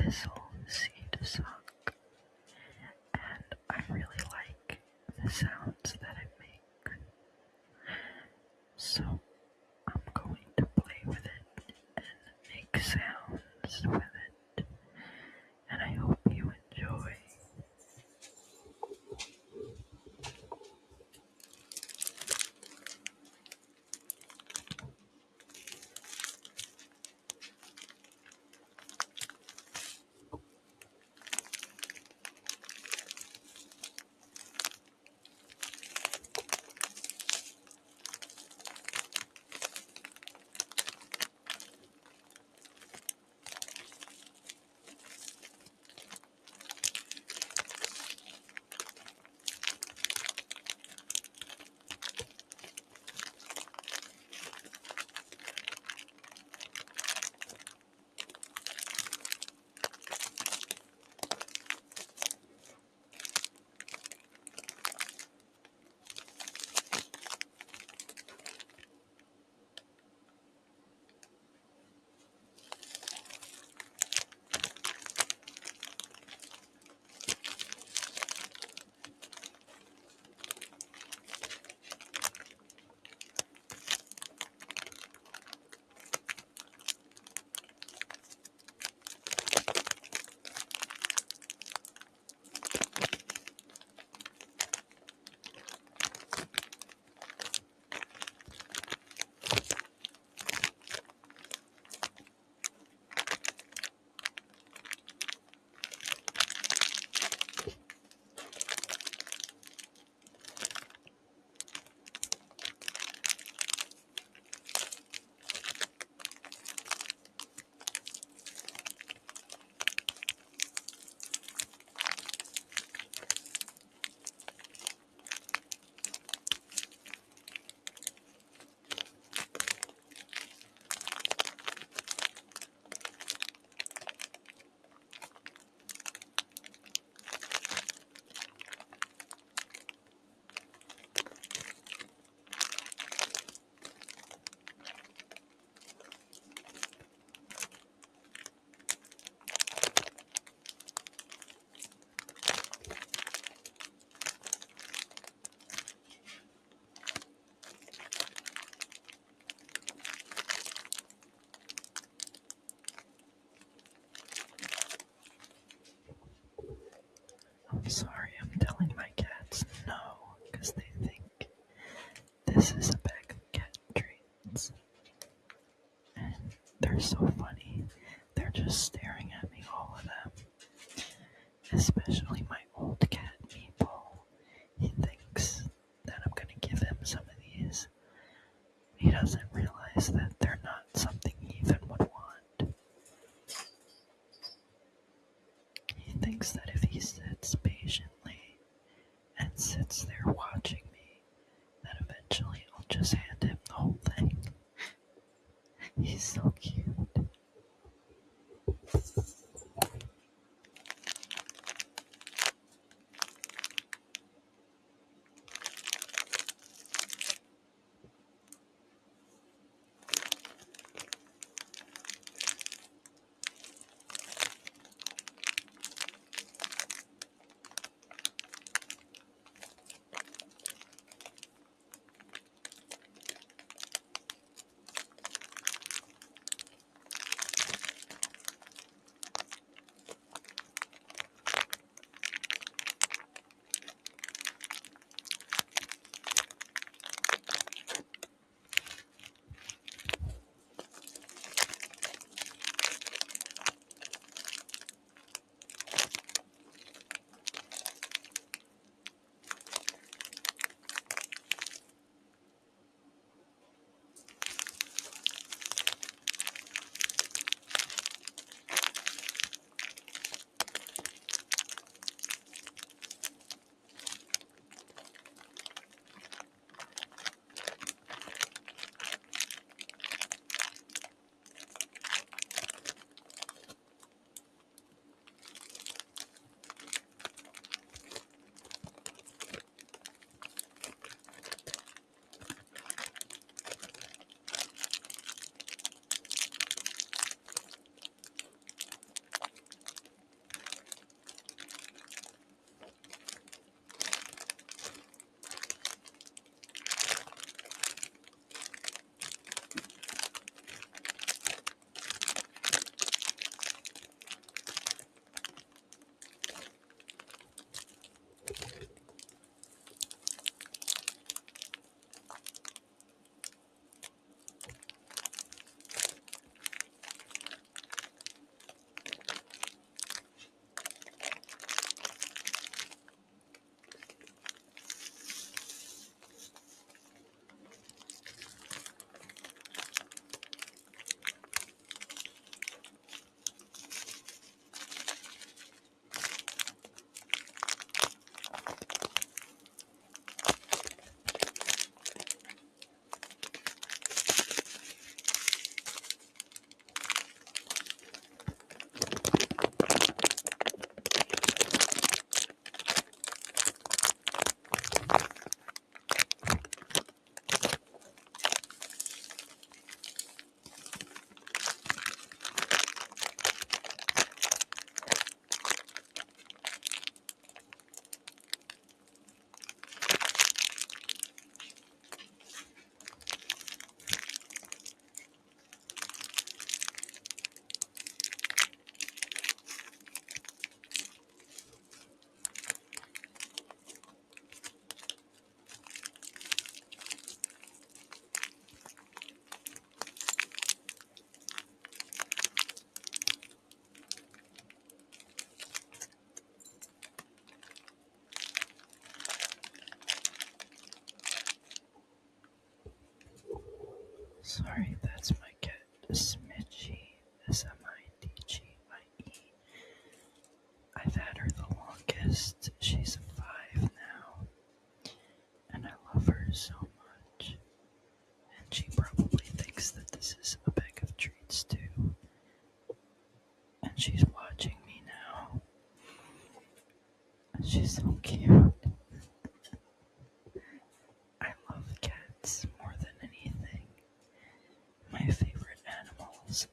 Thistle seed sock, and I really like the sounds that it makes. So I'm going to play with it and make sounds with it, and I hope you enjoy. I'm sorry, I'm telling my cats no, because they think this is a bag of cat treats. And they're so funny. They're just staring at me, all of them. Especially my old cat, Meatball. He thinks that I'm gonna give him some of these. He doesn't realize that they're not something he even would want. He thinks that if he sits patiently and sits there watching me, that eventually I'll just hand him the whole thing. He's so cute. Sorry, that's my cat, Smidgie, Smidgie. I've had her the longest. She's 5 now, and I love her so much. And she probably thinks that this is a bag of treats too. And she's watching me now. She's so cute. I love cats more than anything. My favorite animals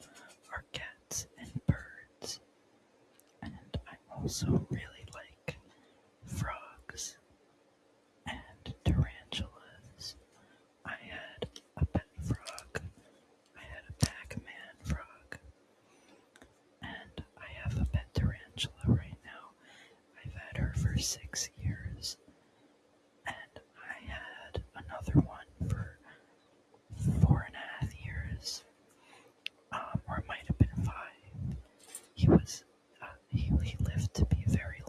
are cats and birds. And I also really like frogs and tarantulas. I had a pet frog. I had a Pac-Man frog. And I have a pet tarantula right now. I've had her for 6 years. And I had another one for 4.5 years. Or it might have been 5. He lived to be very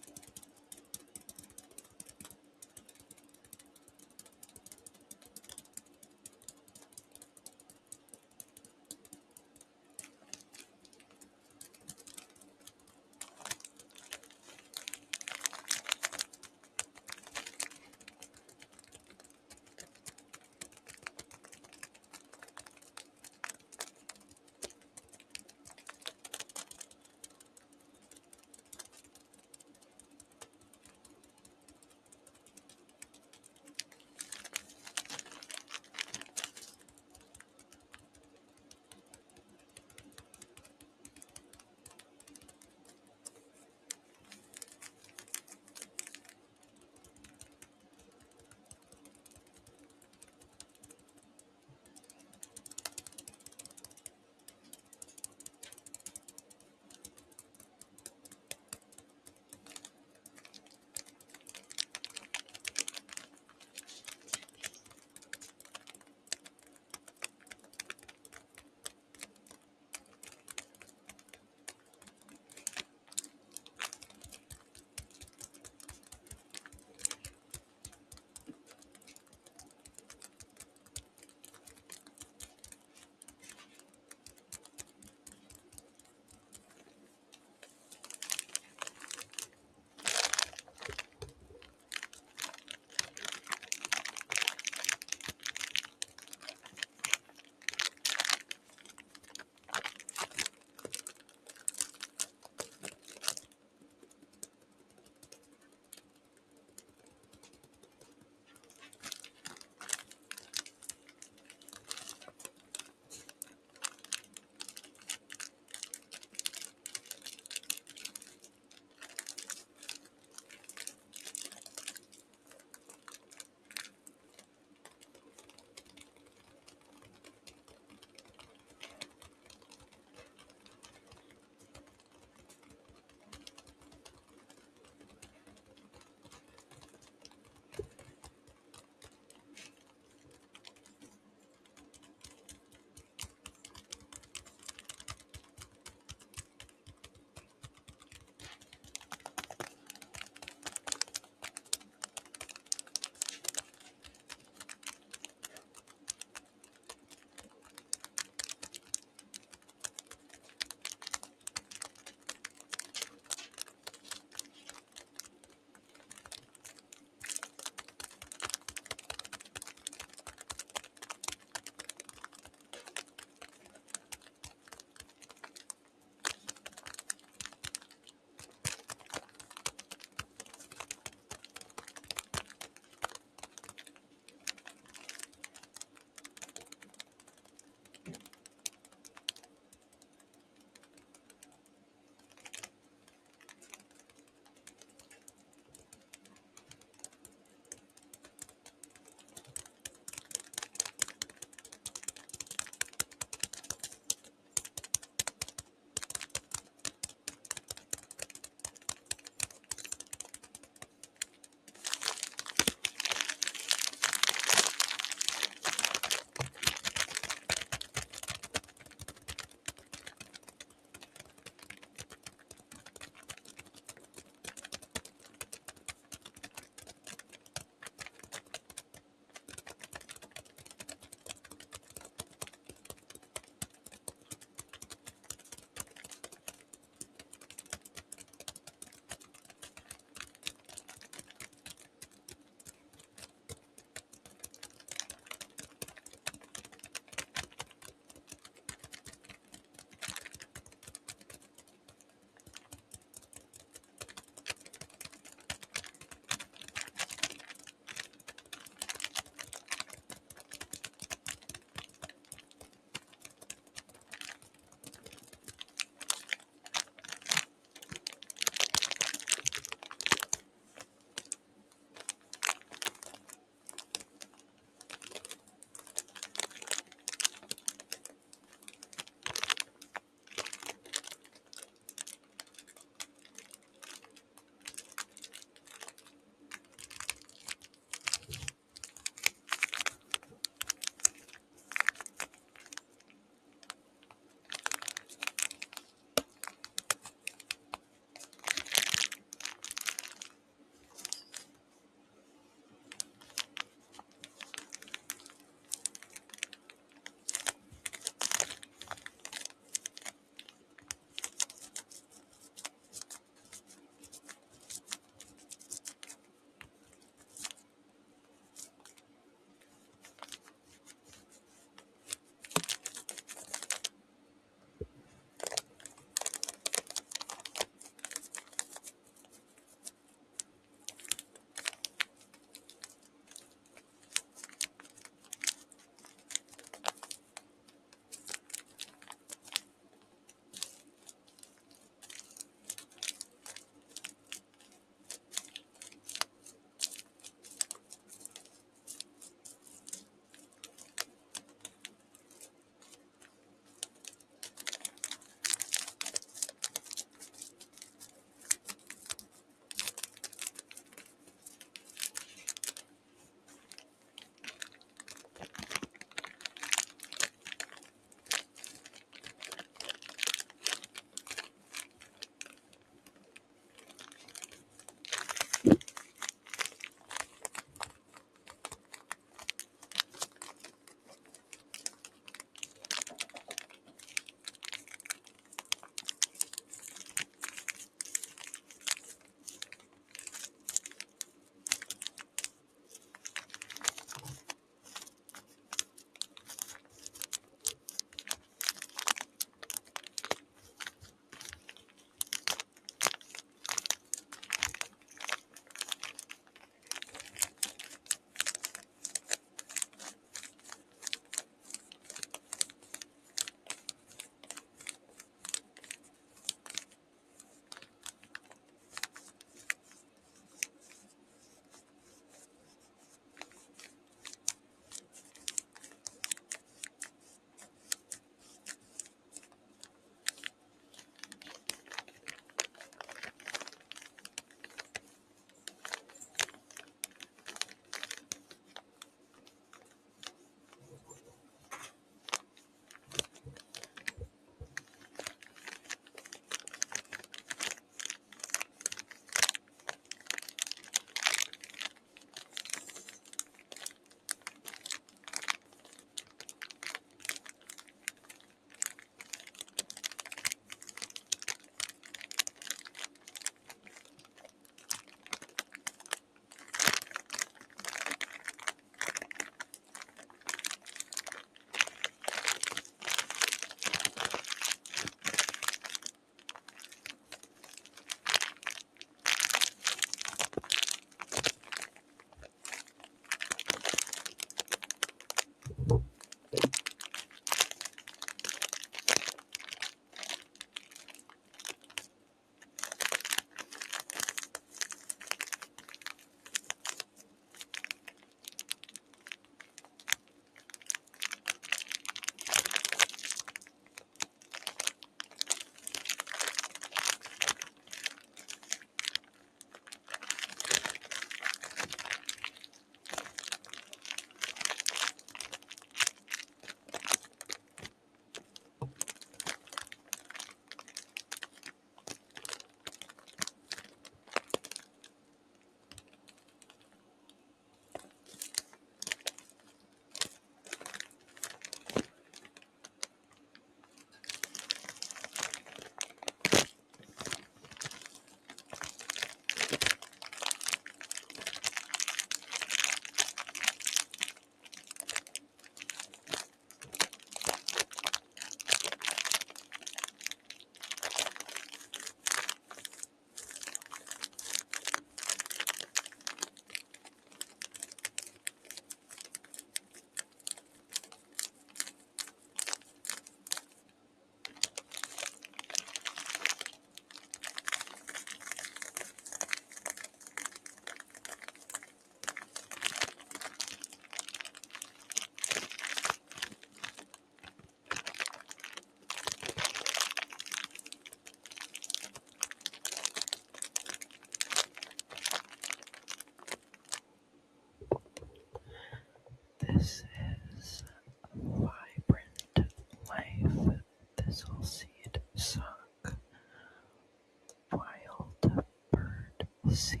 seed,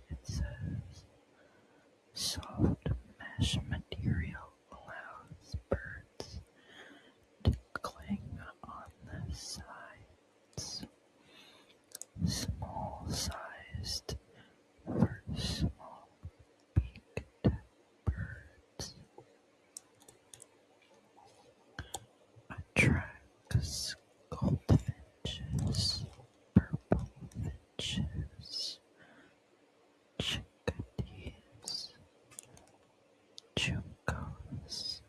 it says, soft mesh material allows birds to cling on the sides. Small-sized for small-beaked birds. Attracts goldfinches, purple finches, chickadees, juncos,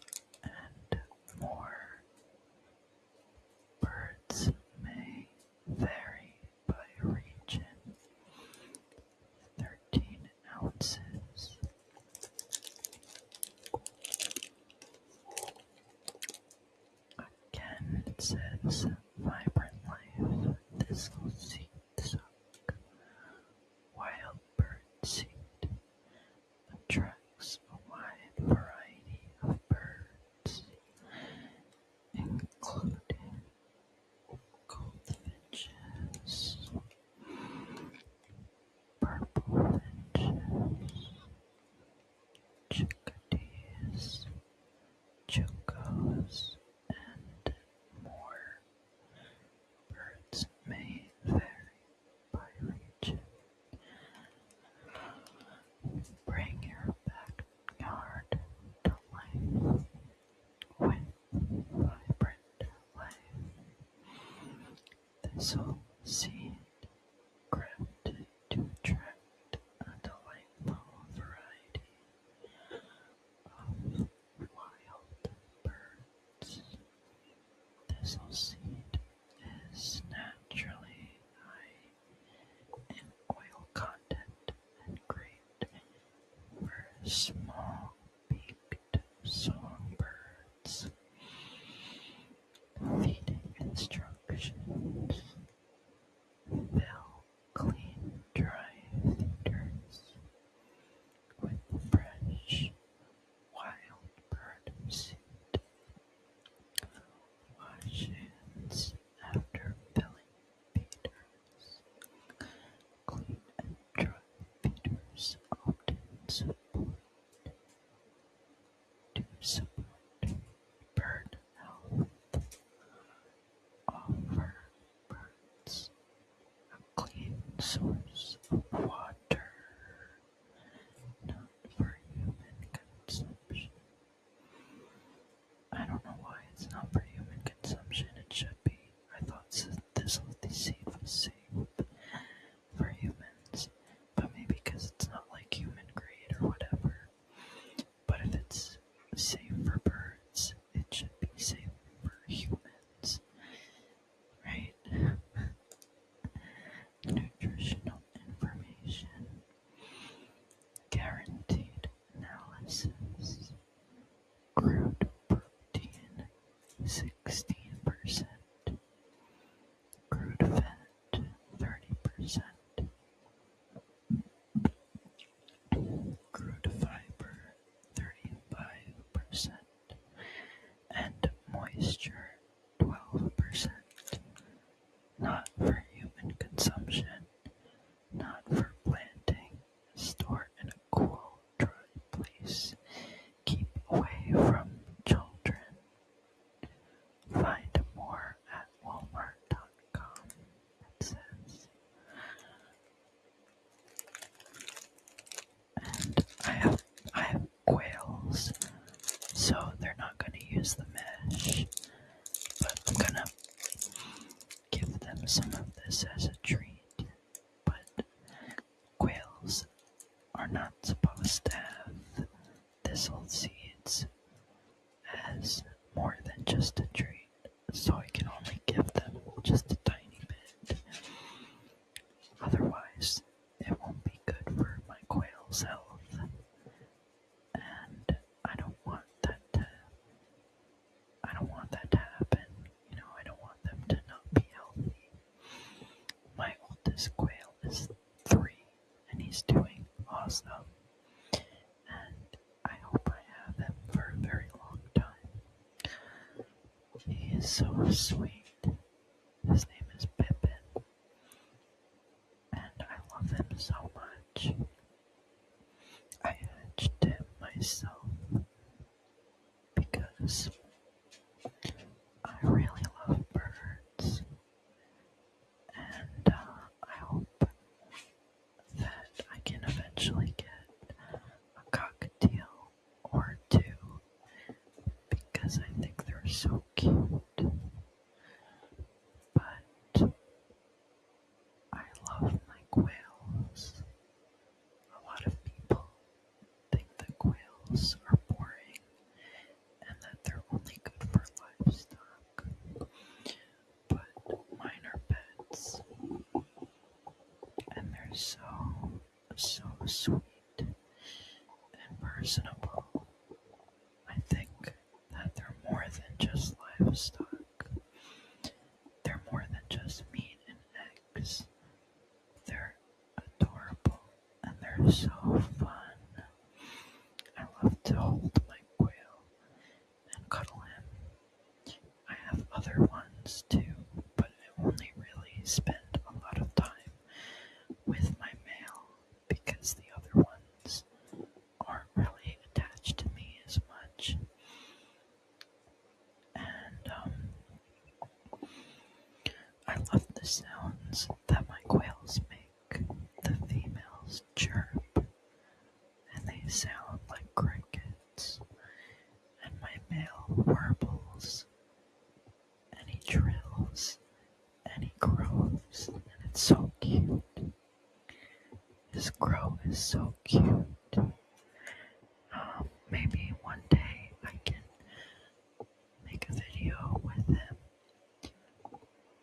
and more. Birds may vary by region. 13 ounces. Again, it says vibrant life, thistle seed suck, wild bird seed, attracts a wide variety of birds, including goldfinches, purple finches, chickadees, juncos, and more. Birds may vary by region. Bring your backyard to life with vibrant life. Thistle seed crafted to attract a delightful variety of wild birds. Thistle seed is naturally high in oil content and great for small beaked songbirds. Feeding instructions. Fill clean, dry feeders with fresh wild bird seed. Wash hands after filling feeders. Clean and dry feeders often support bird health. Offer birds a clean source of water, not for human consumption. I don't know why it's not for human consumption. It should be. I thought this seed was safe for humans, but maybe because it's not like human grade or whatever. But if it's safe for birds, it should be safe for humans, right? Nutritional information. Guaranteed analysis. Crude protein 16%. Crude fat 30%. Crude fiber 35%. And moisture 12%. Not for human consumption. Not for planting. Store in a cool, dry place. Keep away from children. Find more at walmart.com, it says. And I have quails, so they're not going to use the mesh, but I'm going to give them some of this as a treat. But quails are not supposed to have thistle seeds as more than just a treat, so I can only give them just a tiny bit. Otherwise, it won't be good for my quail's health, and I don't want that to happen. You know, I don't want them to not be healthy. My oldest quail is 3, and he's doing awesome. And I hope I have him for a very long time. He is so sweet. His name is Pippin, and I love him so much. hatch. I hatched him myself because I really love birds, and I hope that I can eventually get a cockatiel or two because I think they're so cute. But I love my quails. A lot of people think that quails are boring and that they're only good for livestock. But mine are pets, and they're so sweet and personable. I think that they're more than just livestock. They're more than just meat and eggs. They're adorable and they're so fun. I love to hold my quail and cuddle him. I have other ones too, but I only really spend a lot of time with my male because the other ones aren't really attached to me as much. And I love the sounds that my quails make. The females chirp, and they sound like crickets. And my male warbles, and he trills, and he crows, and it's so cute. His crow is so cute. Maybe one day I can make a video with him,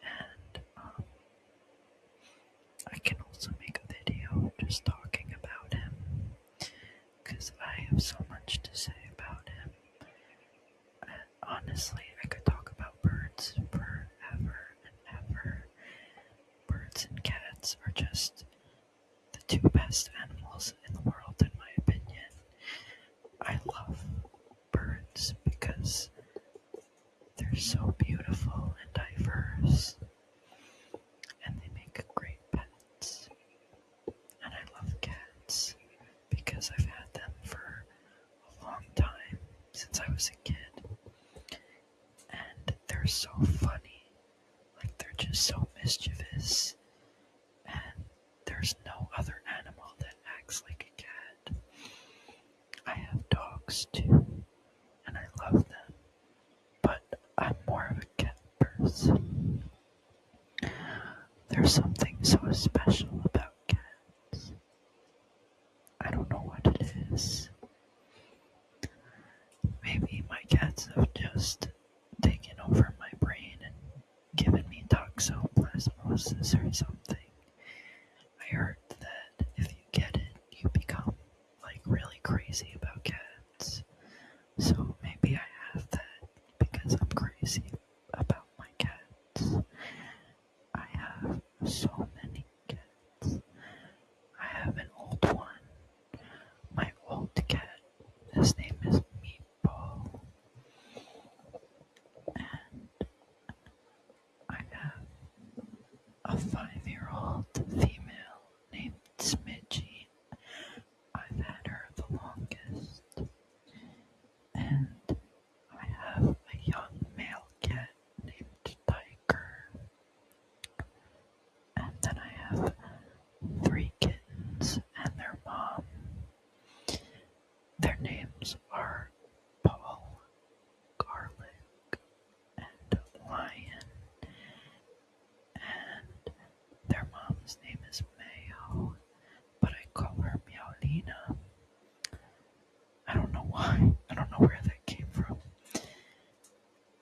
and I can also make a video just talking about him, because I have so much to say about him. And honestly, I could talk about birds forever and ever. Birds and cats are just the two best animals in the world, in my opinion. I love birds because they're so beautiful and diverse, and they make great pets. And I love cats because I've had them for a long time, since I was a kid. And they're so funny. Like, they're just so mischievous. And there's no other animal that acts like a cat. I have dogs too, and I love them. But I'm more of a cat person. There's something so special about cats. I don't know what it is. Maybe my cats have just taken over my brain and given me toxoplasmosis or something. I heard that if you get it, you become like really crazy about cats. So maybe I have that because I'm crazy about my cats. I have so many cats. I have an old one. My old cat, his name is Meatball. And I have a 5-year-old female named Smidgie. I've had her the longest. And I have a young male cat named Tiger. And then I have 3 kittens and their mom. Their names are Paul, Garlic, and Lion. And their mom's name is Mayo, but I call her Meowlina. I don't know why. I don't know where that came from.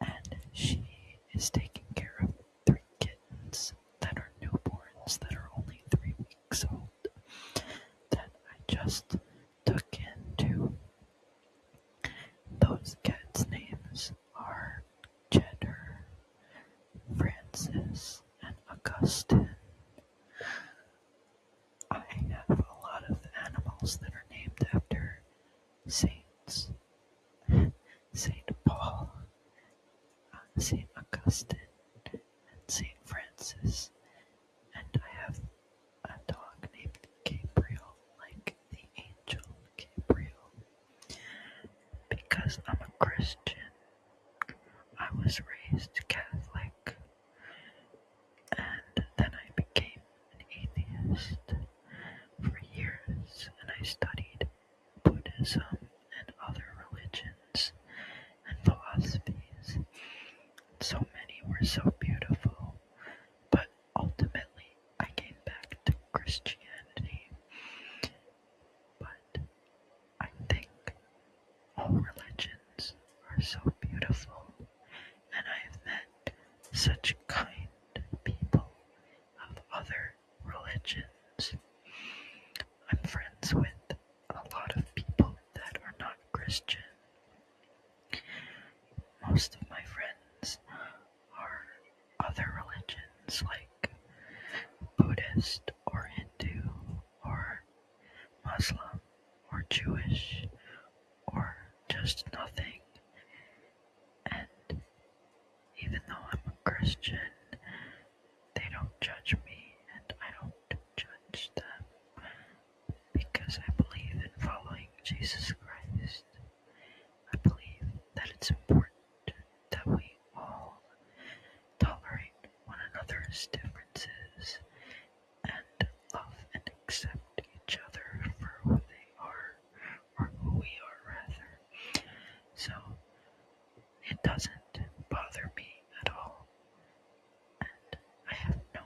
And she is taking care of 3 kittens that are newborns, that are only 3 weeks old, that I just took into. Those cats' names are Cheddar, Francis, and Augustine. I have a lot of animals that are named after saints. Saint Paul, Saint Augustine, and Saint Francis. And I have a dog named Gabriel Buddhist for years, and I studied Buddhism and other religions and philosophies. So many were so beautiful, but ultimately I came back to Christianity. But I think all religions are so beautiful, and I have met such kind people of other religions. I'm friends with a lot of people that are not Christian. Most of my friends are other religions like Buddhist or Hindu or Muslim or Jewish or just nothing. And even though I'm a Christian, they don't judge me and I don't judge them because I believe in following Jesus Christ. I believe that it's important that we all tolerate one another's differences and love and accept each other for who they are, or who we are rather. So it doesn't bother me at all, and I have no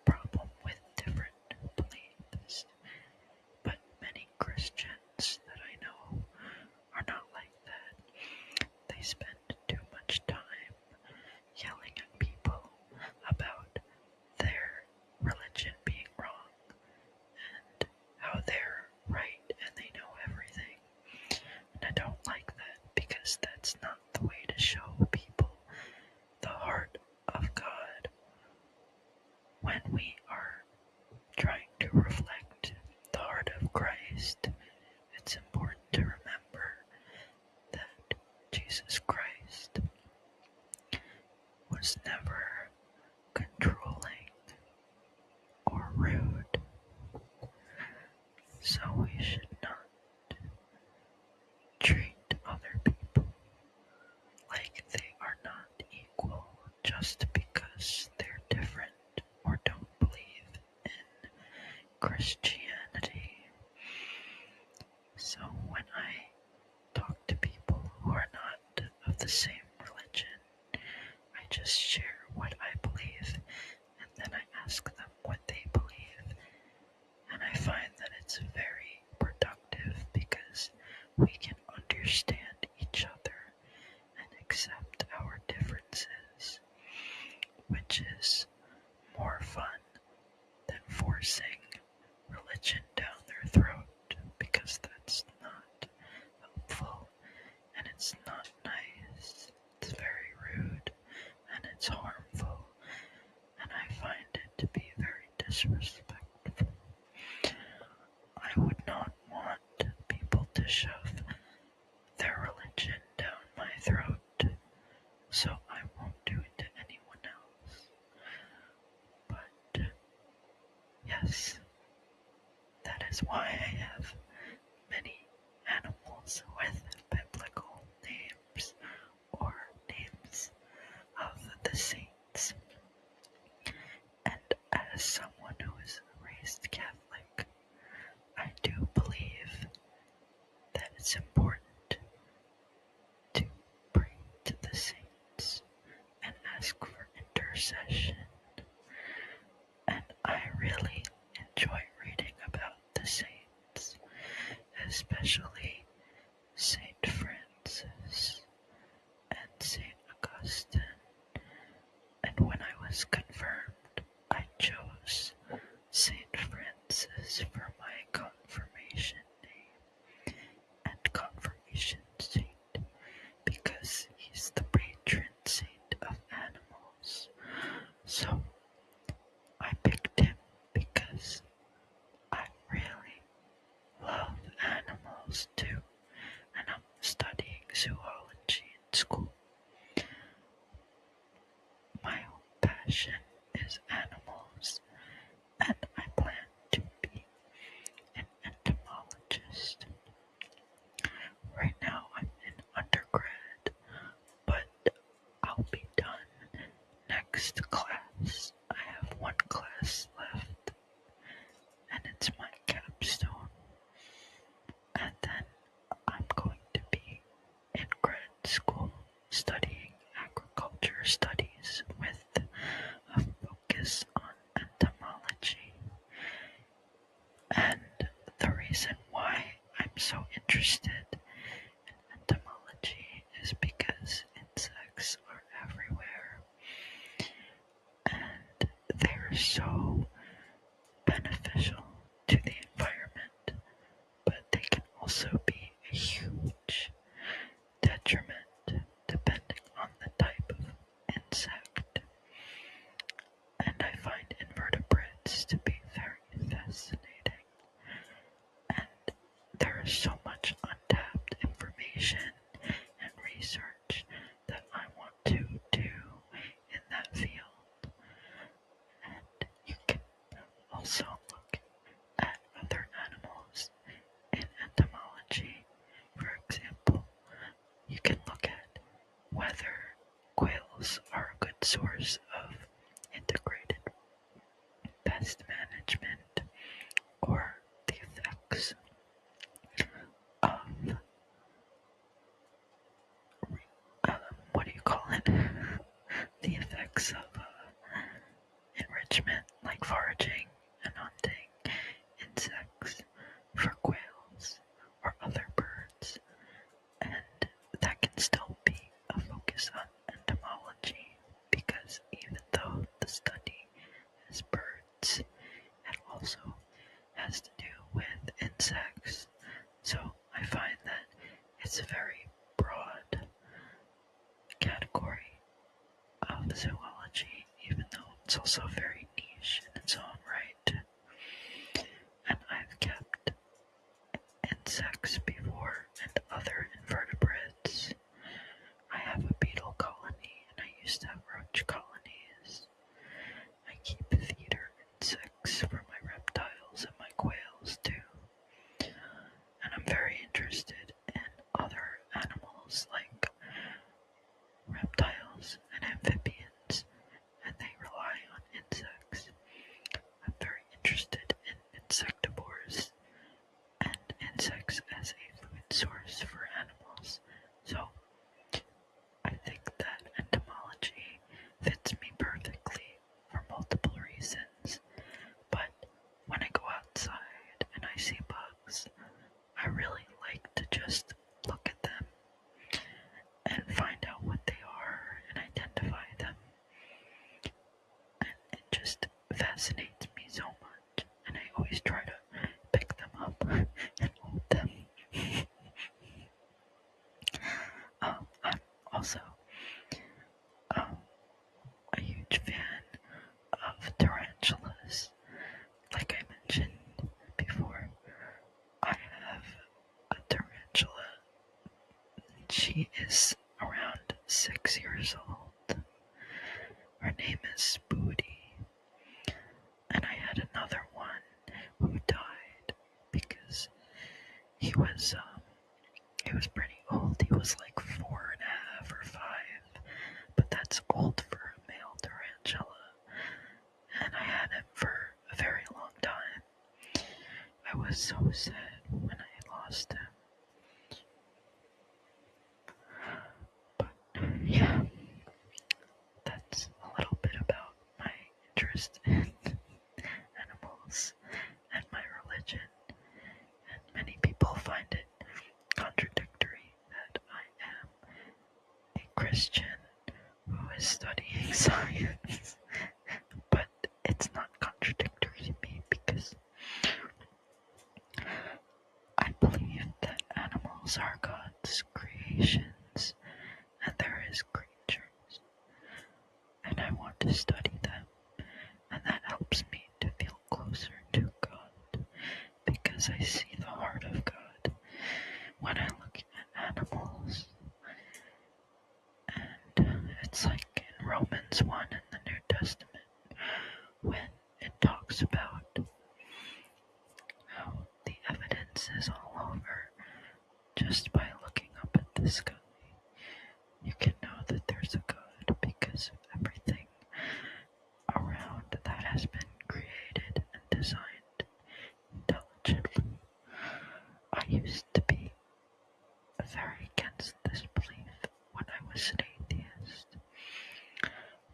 problem with different beliefs. But many Christians that I know are not like that. They spend too much time yelling at people about their religion being wrong and how they're right and they know everything. And I don't like that because that's not the way to show people the heart of God. When we are trying to reflect the heart of Christ, it's important to remember that Jesus Christ was never controlling or rude, so we should not treat other people like they are not equal just because they're different or don't believe in Christianity. So when I talk to people who are not of the same religion, I just share what I believe and then I ask them what they believe. And I find that it's very productive because we can understand each other and accept our differences, which is more fun than forcing religion down their throat, because that's not helpful and it's not nice. It's very rude and it's harmful, and I find it to be very disrespectful. I would not want people to shove their religion down my throat, so I won't do it to anyone else. But yes, that is why I have many animals with biblical names or names of the saints. And as someone who is raised Catholic, I do believe that it's important to pray to the saints and ask for intercession. And I really enjoy reading about the saints, especially Saint Francis and Saint Augustine. And when I was confirmed, I chose Saint Francis interested in entomology is because insects are everywhere and they're so beneficial to the environment, but they can also be a huge detriment depending on the type of insect. And I find invertebrates to be very fascinating. And there is so much untapped information and research that I want to do in that field. And you can also look at other animals in entomology. For example, you can look at whether quails are a good source of integrated pest management or the effects of what do you call it? The effects of enrichment, like foraging and hunting insects for quails or other birds, and that can still be a focus on entomology because even though the study is birds, it also has to do with insects. So I find that it's a very broad category of zoology, even though it's also very niche in its own right. And I've kept insects before and other invertebrates. I have a beetle colony and I used to have roach colonies. I keep feeder insects for my reptiles and my quails too. And I'm very interested in other animals like reptiles and amphibians, and they rely on insects. I'm very interested in insectivores and insects as a food source for animals. So I think that entomology fits me perfectly for multiple reasons. But when I go outside and I see bugs, I really like to just look at them and find out what they are and identify them. And it just fascinates me so much. And I always try to pick them up and hold them. I'm also a huge fan of tarantulas. Like I mentioned before, I have a tarantula. She is around 6 years old. Her name is Smidgie. And I had another one who died because he was pretty old. He was like 4.5 or 5, but that's old for a male tarantula. And I had him for a very long time. I was so sad when I lost him. But yeah, that's a little bit about my interest in animals and my religion. And many people find it contradictory that I am a Christian who is studying science. But it's not contradictory to me because I believe that animals are God's creations and there is creatures. And I want to study them. And that helps me to feel closer to God because I see the heart of God when I look at animals. And it's like in Romans 1 in the New Testament when it talks about how the evidence is all over just by looking up at the sky. You can know that there's a God because of everything around that has been created and designed intelligently. I used to be very against this belief when I was an atheist,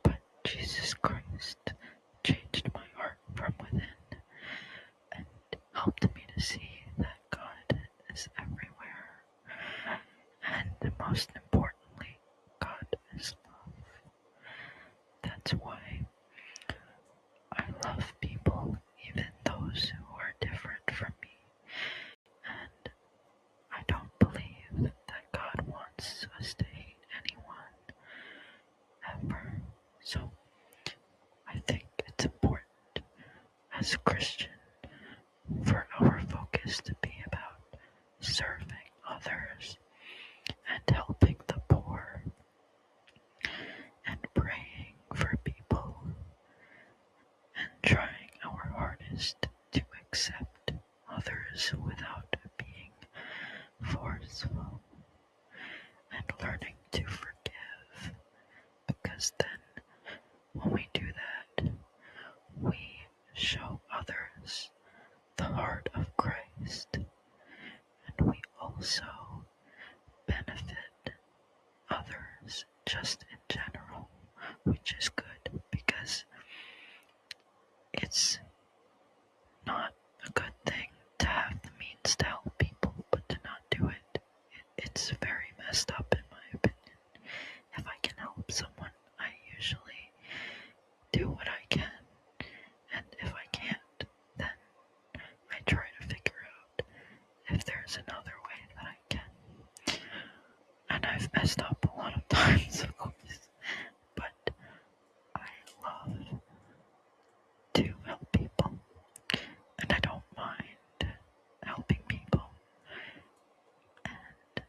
but Jesus Christ changed my heart from within and helped me to see that God is everywhere as a Christian, for our focus to be about serving others and helping the poor and praying for people and trying our hardest to accept others without being forceful and learning to forgive, because then when we do that, we show others the heart of Christ, and we also benefit others just in general, which is good, because it's not a good thing to have the means to help people but to not do it. It's very messed up in my opinion. If I can help someone, I usually do what I can, and if I can't, then I try to figure out if there's another way that I can. And I've messed up a lot of times, of course, but I love to help people, and I don't mind helping people, and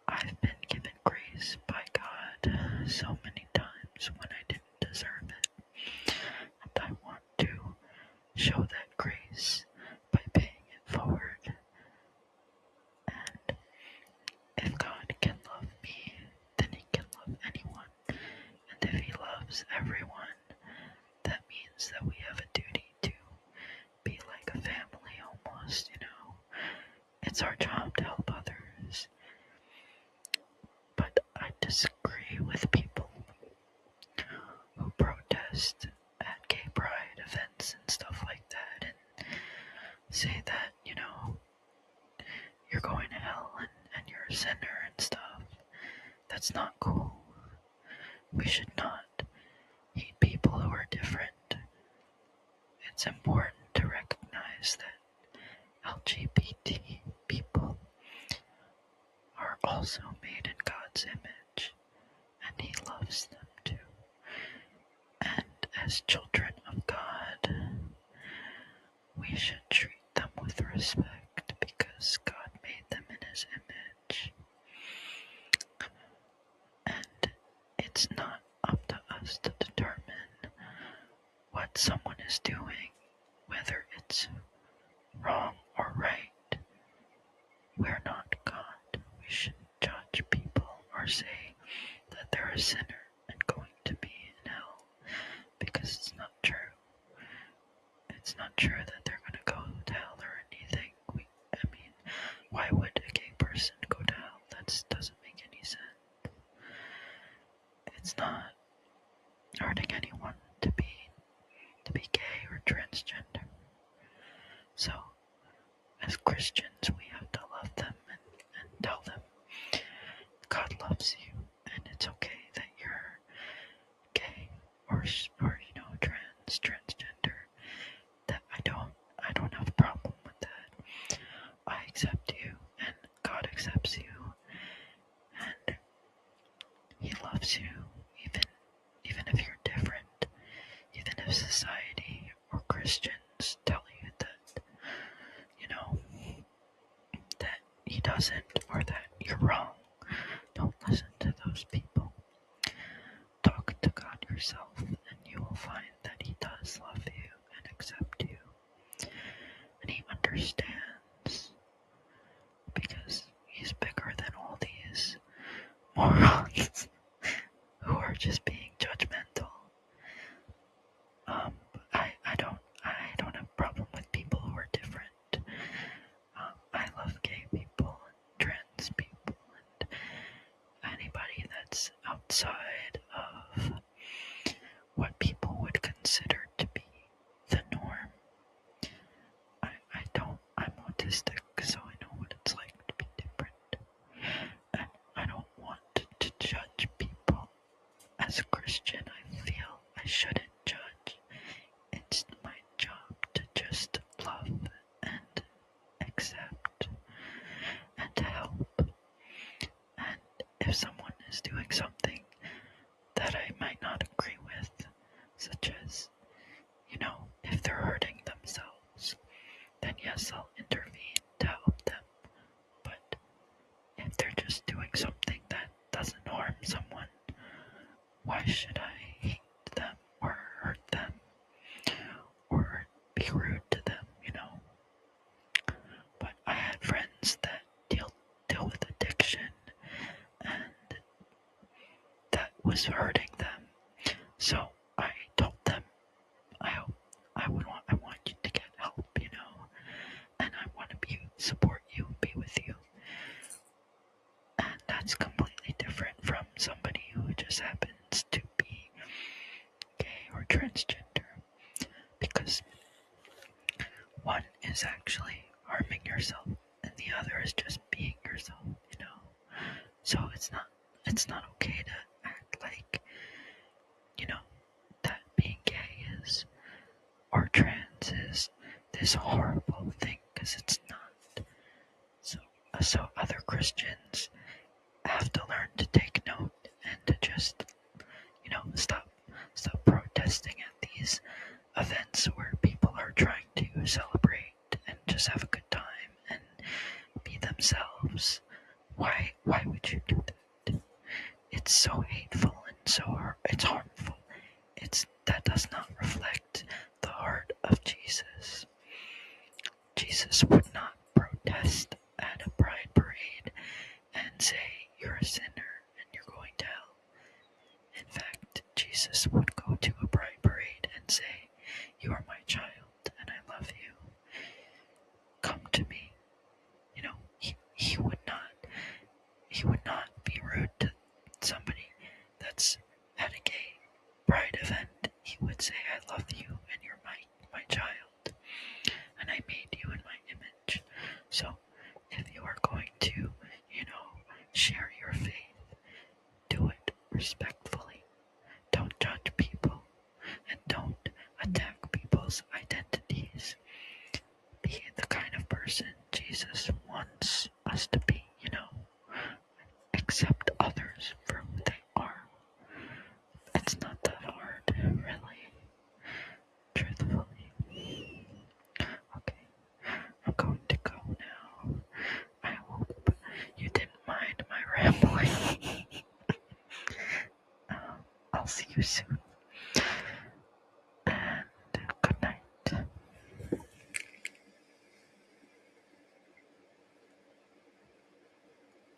I've been given grace by God so many times when I didn't deserve it, and I want to show that grace by paying it forward. And if God can love me, then He can love anyone, and if He loves everyone, that means that we have a duty to be like a family almost, It's our job to help others. But I disagree with people who protest at gay pride events and stuff like that and say that, you're going to hell and you're a sinner and stuff. That's not cool. We should not hate people who are different. It's important to recognize that LGBT people are also made in God's image, and He loves them too. And as children of God, we should treat them with respect because God made them in His image. And it's not up to us to determine what someone is doing, whether it's wrong or right. We're not God. We shouldn't judge people or say that they're a sinner and going to be in hell, because it's not true. It's not true that they're going to go to hell or anything. Why would a gay person go to hell? That doesn't make any sense. It's not hurting anyone to be gay or transgender. So, as Christians, we have to love them and tell them God loves you, and it's okay that you're gay or transgender. That I don't have a problem with that. I accept you, and God accepts you, and He loves you, even if you're different, even if society or Christians tell you that, that He doesn't, or that you're wrong. Don't listen to those people. Talk to God yourself, and you will find that He does love you and accept you, and He understands, because He's bigger than all these morons who are just being judgmental. I don't have a problem with people who are different. I love gay people and trans people and anybody that's outside of what people would consider to be the norm. I'm autistic, so I know what it's like to be different. And I don't want to judge people. As a Christian, I feel I shouldn't judge. It's my job to just love and accept and to help. And if someone is doing something that I might not agree with, such as, if they're hurting was hurting them. So I told them, I want you to get help, and I want to support you, be with you. And that's completely different from somebody who just happens to be gay or transgender, because one is actually harming yourself and the other is just being yourself, So it's not okay to act like, that being gay is or trans is this horrible thing, because it's not. So other Christians have to learn to take note and to just, stop protesting at these events where people are trying to celebrate and just have a good time and be themselves. Why would you do that? It's so hateful and it's harmful. That does not reflect the heart of Jesus. Jesus would not protest at a pride parade and say, you're a sinner and you're going to hell. In fact, Jesus would go to a pride parade and say, you are my child and I love you. Come to me. He would not be rude to somebody that's at a gay pride event. He would say, I love you and you're my child and I made you in my image. So if you are going to, share your faith, do it respectfully. Don't judge people and don't attack people's identities. Be the kind of person Jesus wants us to be.